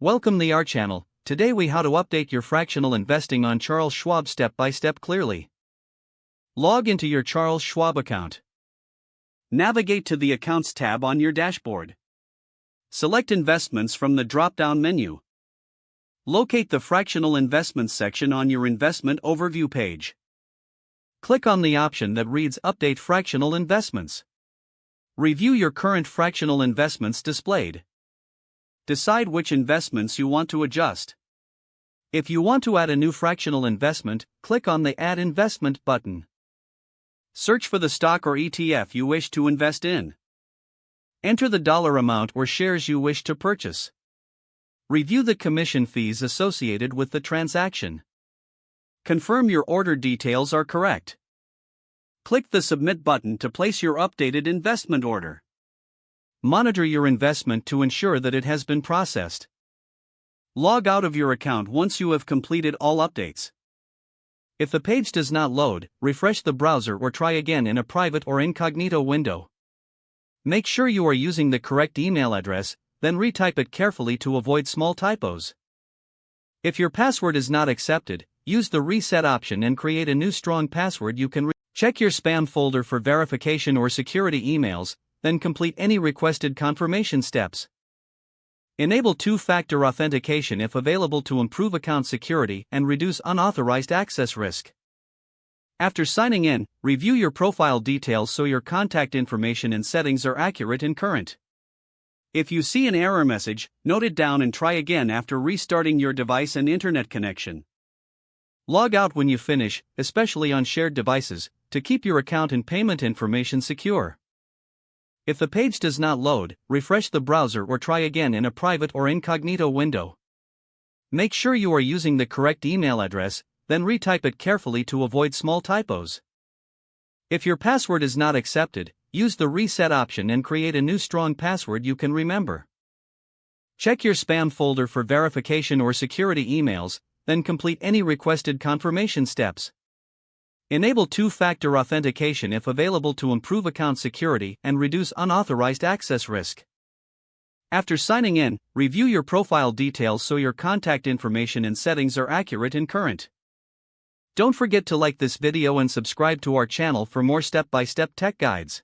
Welcome to our channel. Today we how to update your fractional investing on Charles Schwab step by step clearly. Log into your Charles Schwab account. Navigate to the Accounts tab on your dashboard. Select Investments from the drop-down menu. Locate the Fractional Investments section on your Investment Overview page. Click on the option that reads Update Fractional Investments. Review your current fractional investments displayed. Decide which investments you want to adjust. If you want to add a new fractional investment, click on the Add Investment button. Search for the stock or ETF you wish to invest in. Enter the dollar amount or shares you wish to purchase. Review the commission fees associated with the transaction. Confirm your order details are correct. Click the Submit button to place your updated investment order. Monitor your investment to ensure that it has been processed. Log out of your account once you have completed all updates. If the page does not load, refresh the browser or try again in a private or incognito window. Make sure you are using the correct email address, then retype it carefully to avoid small typos. If your password is not accepted, use the reset option and create a new strong password you can check your spam folder for verification or security emails, then complete any requested confirmation steps. Enable two-factor authentication if available to improve account security and reduce unauthorized access risk. After signing in, review your profile details so your contact information and settings are accurate and current. If you see an error message, note it down and try again after restarting your device and internet connection. Log out when you finish, especially on shared devices, to keep your account and payment information secure. If the page does not load, refresh the browser or try again in a private or incognito window. Make sure you are using the correct email address, then retype it carefully to avoid small typos. If your password is not accepted, use the reset option and create a new strong password you can remember. Check your spam folder for verification or security emails, then complete any requested confirmation steps. Enable two-factor authentication if available to improve account security and reduce unauthorized access risk. After signing in, review your profile details so your contact information and settings are accurate and current. Don't forget to like this video and subscribe to our channel for more step-by-step tech guides.